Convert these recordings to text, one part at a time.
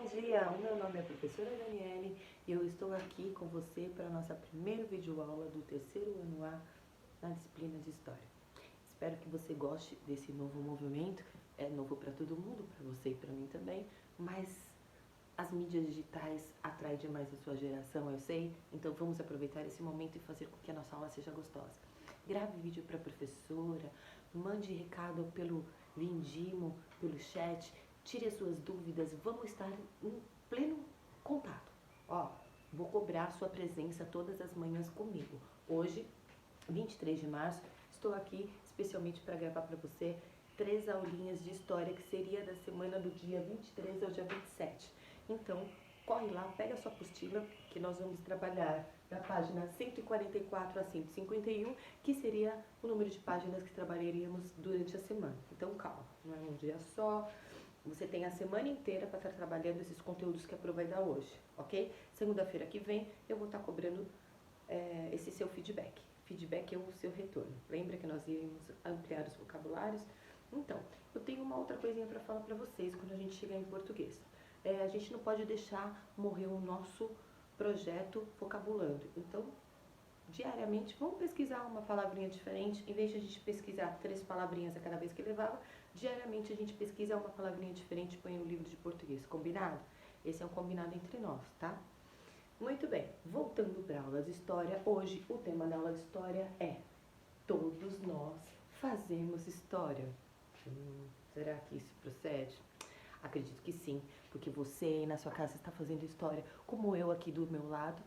dia, o meu nome é professora Daniele e eu estou aqui com você para a nossa primeira videoaula do terceiro ano A na disciplina de História. Espero que você goste desse novo movimento, é novo para todo mundo, para você e para mim também, mas as mídias digitais atraem demais a sua geração, eu sei, então vamos aproveitar esse momento e fazer com que a nossa aula seja gostosa. Grave vídeo para a professora, mande recado pelo Vindimo, pelo chat, tire as suas dúvidas, vamos estar em pleno contato. Ó, vou cobrar sua presença todas as manhãs comigo. Hoje, 23 de março, estou aqui especialmente para gravar para você 3 aulinhas de história, que seria da semana do dia 23 ao dia 27. Então, corre lá, pega a sua apostila, que nós vamos trabalhar da página 144 a 151, que seria o número de páginas que trabalharíamos durante a semana. Então, calma, não é um dia só. Você tem a semana inteira para estar trabalhando esses conteúdos que a Pro vai dar hoje, ok? Segunda-feira que vem eu vou estar cobrando esse seu feedback. Feedback é o seu retorno. Lembra que nós íamos ampliar os vocabulários? Então, eu tenho uma outra coisinha para falar para vocês quando a gente chegar em português. A gente não pode deixar morrer o nosso projeto vocabulando. Então, diariamente, vamos pesquisar uma palavrinha diferente. Em vez de a gente pesquisar 3 palavrinhas a cada vez que levava, diariamente a gente pesquisa uma palavrinha diferente e põe no livro de português. Combinado? Esse é um combinado entre nós, tá? Muito bem, voltando para a aula de história, hoje o tema da aula de história é Todos nós fazemos história. Será que isso procede? Acredito que sim, porque você aí na sua casa está fazendo história, como eu aqui do meu lado,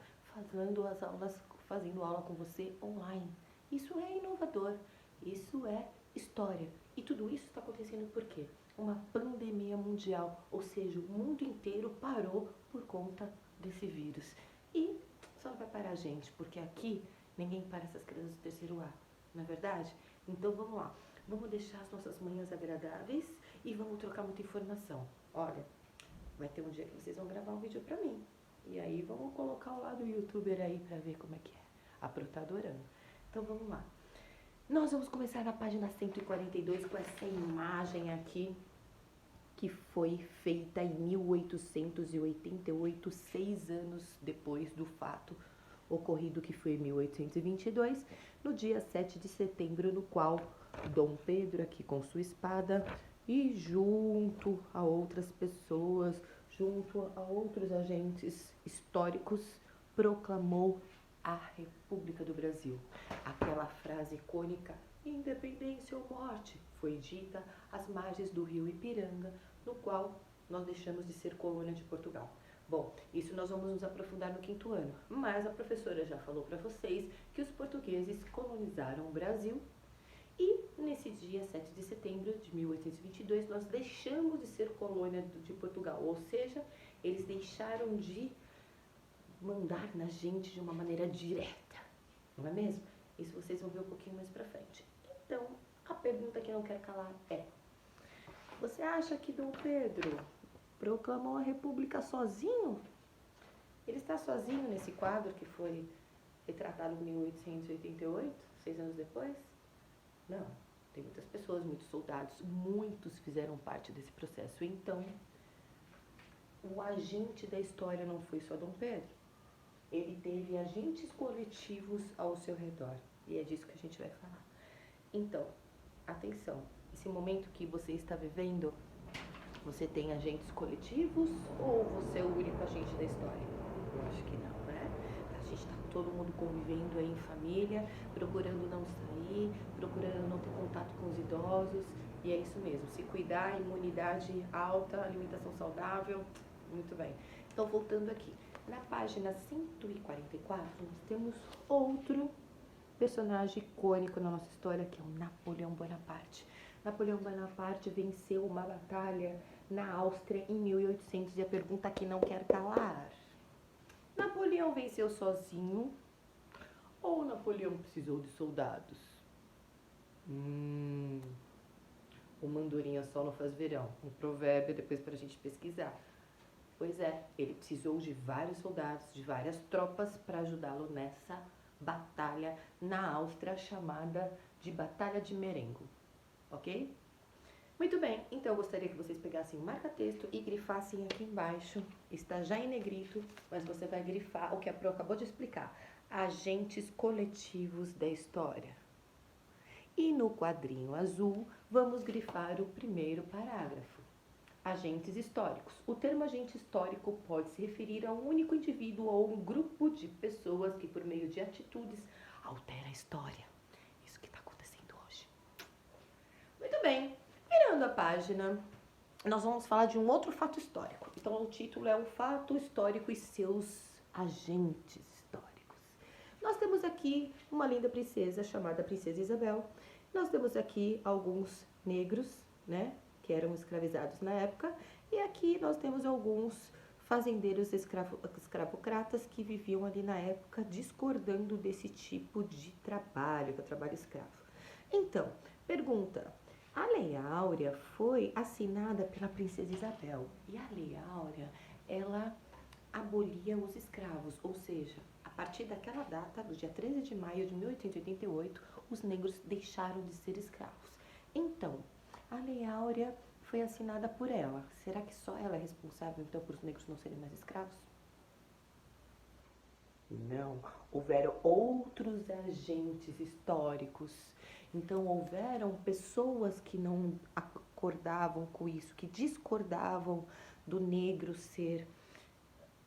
fazendo aula com você online. Isso é inovador, isso é história. E tudo isso está acontecendo por quê? Uma pandemia mundial, ou seja, o mundo inteiro parou por conta desse vírus. E só não vai parar a gente, porque aqui ninguém para essas crianças do terceiro A, não é verdade? Então vamos lá, vamos deixar as nossas manhãs agradáveis e vamos trocar muita informação. Olha, vai ter um dia que vocês vão gravar um vídeo pra mim. E aí vamos colocar o lado youtuber aí pra ver como é que é. A Pro tá adorando. Então vamos lá. Nós vamos começar na página 142 com essa imagem aqui, que foi feita em 1888, 6 anos depois do fato ocorrido, que foi em 1822, no dia 7 de setembro, no qual Dom Pedro, aqui com sua espada, e junto a outras pessoas, junto a outros agentes históricos, proclamou a República do Brasil. Aquela frase icônica, independência ou morte, foi dita às margens do rio Ipiranga, no qual nós deixamos de ser colônia de Portugal. Bom, isso nós vamos nos aprofundar no 5º ano, mas a professora já falou para vocês que os portugueses colonizaram o Brasil e nesse dia 7 de setembro de 1822 nós deixamos de ser colônia de Portugal, ou seja, eles deixaram de mandar na gente de uma maneira direta, não é mesmo? Isso vocês vão ver um pouquinho mais pra frente. Então, a pergunta que não quer calar é: você acha que Dom Pedro proclamou a República sozinho? Ele está sozinho nesse quadro que foi retratado em 1888, 6 anos depois? Não, tem muitas pessoas, muitos soldados, muitos fizeram parte desse processo. Então, o agente da história não foi só Dom Pedro. Ele teve agentes coletivos ao seu redor. E é disso que a gente vai falar. Então, atenção. Esse momento que você está vivendo, você tem agentes coletivos ou você é o único agente da história? Eu acho que não, né? A gente está todo mundo convivendo aí em família, procurando não sair, procurando não ter contato com os idosos. E é isso mesmo. Se cuidar, imunidade alta, alimentação saudável. Muito bem. Então, voltando aqui. Na página 144, nós temos outro personagem icônico na nossa história, que é o Napoleão Bonaparte. Napoleão Bonaparte venceu uma batalha na Áustria em 1800 e a pergunta que não quer calar: Napoleão venceu sozinho ou Napoleão precisou de soldados? O mandorinha só não faz verão. Um provérbio depois pra gente pesquisar. Pois é, ele precisou de vários soldados, de várias tropas para ajudá-lo nessa batalha na Áustria, chamada de Batalha de Marengo, ok? Muito bem, então eu gostaria que vocês pegassem o marca-texto e grifassem aqui embaixo. Está já em negrito, mas você vai grifar o que a Pro acabou de explicar. Agentes coletivos da história. E no quadrinho azul, vamos grifar o primeiro parágrafo. Agentes históricos. O termo agente histórico pode se referir a um único indivíduo ou um grupo de pessoas que, por meio de atitudes, altera a história. Isso que está acontecendo hoje. Muito bem. Virando a página, nós vamos falar de um outro fato histórico. Então, o título é O Fato Histórico e Seus Agentes Históricos. Nós temos aqui uma linda princesa chamada Princesa Isabel. Nós temos aqui alguns negros, né, que eram escravizados na época. E aqui nós temos alguns fazendeiros escravocratas que viviam ali na época discordando desse tipo de trabalho, que é o trabalho escravo. Então, pergunta... A Lei Áurea foi assinada pela Princesa Isabel e a Lei Áurea, ela abolia os escravos, ou seja, a partir daquela data, do dia 13 de maio de 1888, os negros deixaram de ser escravos. Então, a Lei Áurea foi assinada por ela. Será que só ela é responsável, então, por os negros não serem mais escravos? Não, houveram outros agentes históricos. Então, houveram pessoas que não acordavam com isso, que discordavam do negro ser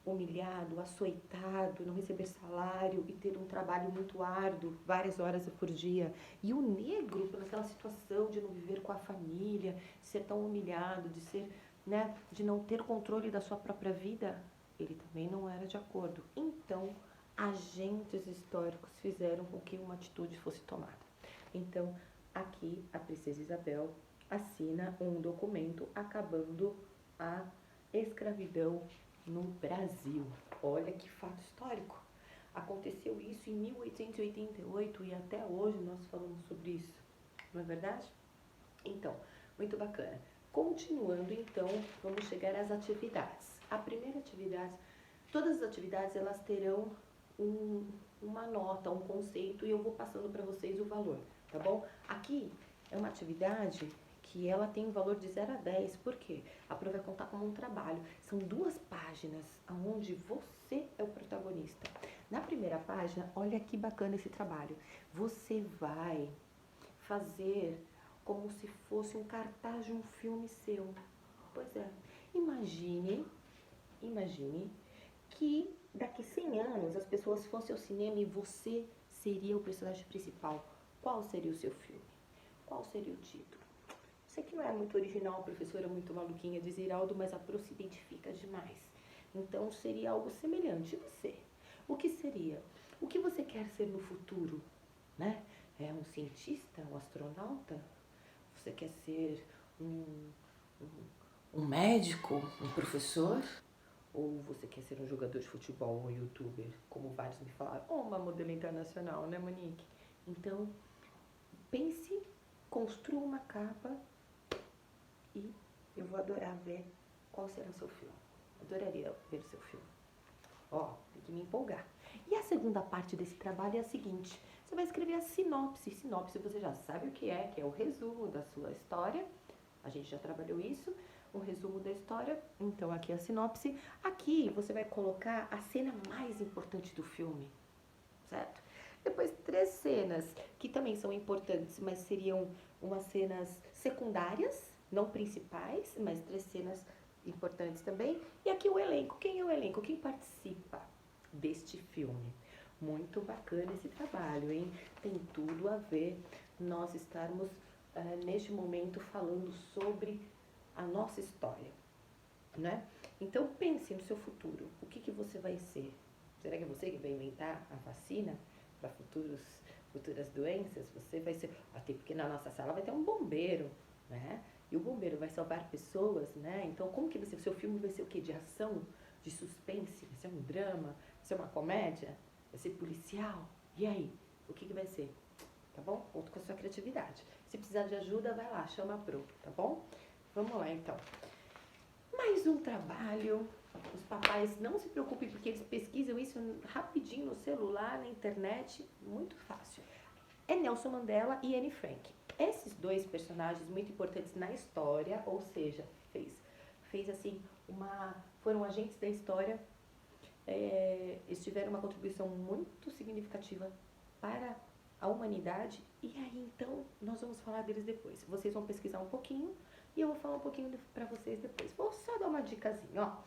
humilhado, açoitado, não receber salário e ter um trabalho muito árduo, várias horas por dia. E o negro, naquela situação de não viver com a família, de ser tão humilhado, de ser, né, de não ter controle da sua própria vida, ele também não era de acordo. Então, agentes históricos fizeram com que uma atitude fosse tomada. Então, aqui a Princesa Isabel assina um documento acabando a escravidão no Brasil. Olha que fato histórico. Aconteceu isso em 1888 e até hoje nós falamos sobre isso. Não é verdade? Então, muito bacana. Continuando, então, vamos chegar às atividades. A primeira atividade, todas as atividades elas terão uma nota, um conceito, e eu vou passando para vocês o valor, tá bom? Aqui é uma atividade que ela tem um valor de 0 a 10, por quê? A prova vai contar como um trabalho. São 2 páginas onde você é o protagonista. Na primeira página, olha que bacana esse trabalho. Você vai fazer como se fosse um cartaz de um filme seu. Pois é, imagine que daqui 100 anos as pessoas fossem ao cinema e você seria o personagem principal. Qual seria o seu filme? Qual seria o título? Sei que não é muito original, a professora é muito maluquinha de Ziraldo, mas a Pro se identifica demais. Então seria algo semelhante. E você? O que seria? O que você quer ser no futuro? Né? É um cientista, um astronauta? Você quer ser um médico, um professor? Ou você quer ser um jogador de futebol ou um youtuber, como vários me falaram? Ou uma modelo internacional, né, Monique? Então, pense, construa uma capa e eu vou adorar ver qual será o seu filme. Adoraria ver o seu filme. Ó, tem que me empolgar. E a segunda parte desse trabalho é a seguinte. Você vai escrever a sinopse. Sinopse você já sabe o que é o resumo da sua história. A gente já trabalhou isso. Um resumo da história. Então, aqui é a sinopse. Aqui você vai colocar a cena mais importante do filme, certo? Depois, 3 cenas que também são importantes, mas seriam umas cenas secundárias, não principais, mas 3 cenas importantes também. E aqui o elenco. Quem é o elenco? Quem participa deste filme? Muito bacana esse trabalho, hein? Tem tudo a ver nós estarmos neste momento falando sobre a nossa história, né? Então pense no seu futuro. O que você vai ser? Será que é você que vai inventar a vacina para futuras doenças? Você vai ser... Até porque na nossa sala vai ter um bombeiro, né? E o bombeiro vai salvar pessoas, né? Então como que o seu filme vai ser o quê? De ação? De suspense? Vai ser um drama? Vai ser uma comédia? Vai ser policial? E aí? O que vai ser? Tá bom? Conto com a sua criatividade. Se precisar de ajuda, vai lá, chama a Pro, tá bom? Vamos lá, então. Mais um trabalho. Os papais não se preocupem, porque eles pesquisam isso rapidinho no celular, na internet, muito fácil. é Nelson Mandela e Anne Frank. Esses dois personagens muito importantes na história, ou seja, fez assim, foram agentes da história, eles tiveram uma contribuição muito significativa para a humanidade, e aí então nós vamos falar deles depois. Vocês vão pesquisar um pouquinho e eu vou falar um pouquinho para vocês depois. Vou só dar uma dicasinha, ó.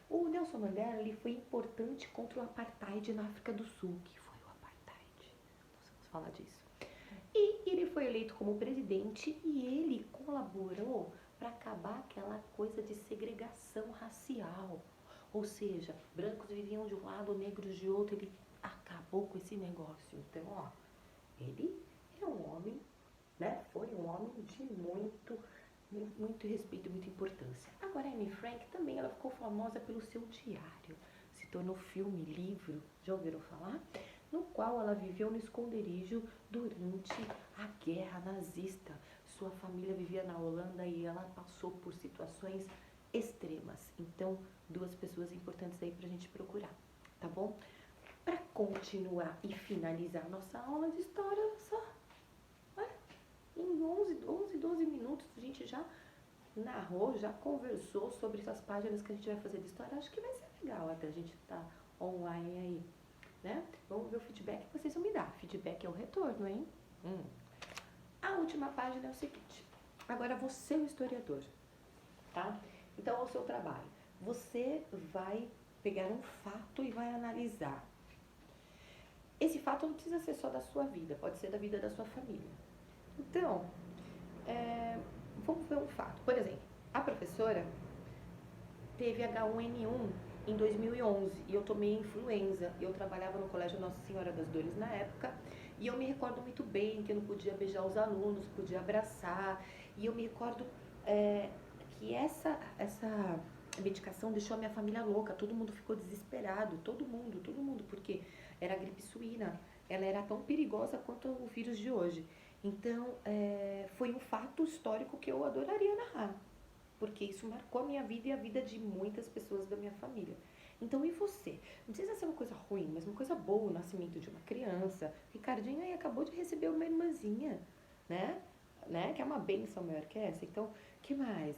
O Nelson Mandela, ele foi importante contra o apartheid na África do Sul, que foi o apartheid. Nós vamos falar disso. E ele foi eleito como presidente e ele colaborou para acabar aquela coisa de segregação racial. Ou seja, brancos viviam de um lado, negros de outro, ele acabou com esse negócio. Então, ó, ele é um homem, né? Foi um homem de muito respeito, muita importância. Agora, a Anne Frank também, ela ficou famosa pelo seu diário. Se tornou filme, livro, já ouviram falar? No qual ela viveu no esconderijo durante a guerra nazista. Sua família vivia na Holanda e ela passou por situações extremas. Então, duas pessoas importantes aí pra gente procurar, tá bom? Para continuar e finalizar nossa aula de história, só em 12 minutos a gente já narrou, já conversou sobre essas páginas que a gente vai fazer de história. Acho que vai ser legal até a gente estar online aí, né? Vamos ver o feedback que vocês vão me dar. Feedback é o retorno, hein? A última página é o seguinte. Agora você é o historiador, tá? Então é o seu trabalho. Você vai pegar um fato e vai analisar. Esse fato não precisa ser só da sua vida, pode ser da vida da sua família. Então, vamos ver um fato. Por exemplo, a professora teve H1N1 em 2011 e eu tomei influenza. Eu trabalhava no Colégio Nossa Senhora das Dores na época e eu me recordo muito bem que eu não podia beijar os alunos, podia abraçar. E eu me recordo que essa medicação deixou a minha família louca. Todo mundo ficou desesperado, todo mundo, porque era a gripe suína. Ela era tão perigosa quanto o vírus de hoje. Então, foi um fato histórico que eu adoraria narrar, porque isso marcou a minha vida e a vida de muitas pessoas da minha família. Então, e você? Não precisa ser uma coisa ruim, mas uma coisa boa, o nascimento de uma criança. Ricardinho aí acabou de receber uma irmãzinha, né? Que é uma bênção maior que essa. Então, que mais?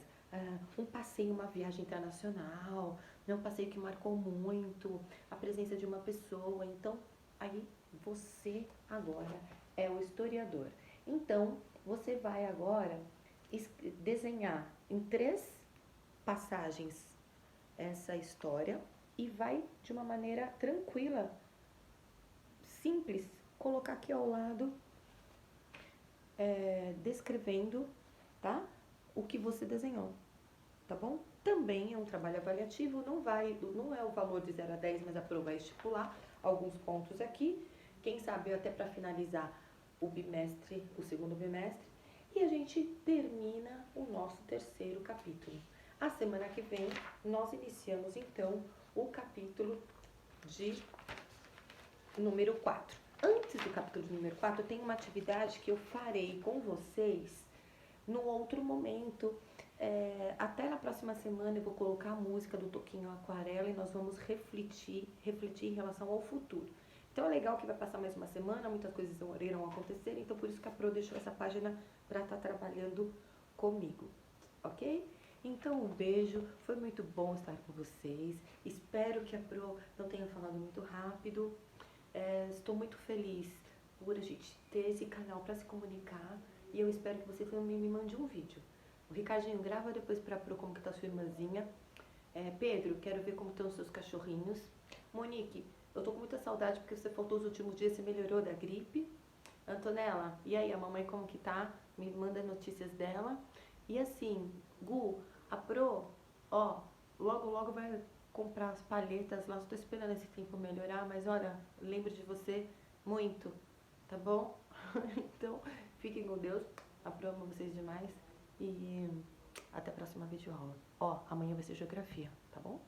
Um passeio, uma viagem internacional, né? Um passeio que marcou muito, a presença de uma pessoa. Então, aí você agora é o historiador. Então, você vai agora desenhar em 3 passagens essa história e vai, de uma maneira tranquila, simples, colocar aqui ao lado, descrevendo, tá? O que você desenhou, tá bom? Também é um trabalho avaliativo, não é o valor de 0 a 10, mas a prova vai estipular alguns pontos aqui. Quem sabe até para finalizar o segundo bimestre, e a gente termina o nosso 3º capítulo. A semana que vem, nós iniciamos, então, o capítulo de número 4. Antes do capítulo de número 4, tem uma atividade que eu farei com vocês no outro momento. Até na próxima semana eu vou colocar a música do Toquinho Aquarela e nós vamos refletir em relação ao futuro. Então é legal que vai passar mais uma semana, muitas coisas irão acontecer, então por isso que a Pro deixou essa página para estar trabalhando comigo, ok? Então um beijo, foi muito bom estar com vocês, espero que a Pro não tenha falado muito rápido, estou muito feliz por a gente ter esse canal para se comunicar e eu espero que você também me mande um vídeo. O Ricardinho, grava depois para a Pro como que tá sua irmãzinha. Pedro, quero ver como estão os seus cachorrinhos. Monique, eu tô com muita saudade porque você faltou os últimos dias, você melhorou da gripe. Antonella, e aí, a mamãe como que tá? Me manda notícias dela. E assim, Gu, a Pro, ó, logo vai comprar as palhetas lá. Estou esperando esse tempo melhorar, mas olha, lembro de você muito, tá bom? Então, fiquem com Deus. A Pro ama vocês demais. E até a próxima videoaula. Ó, amanhã vai ser geografia, tá bom?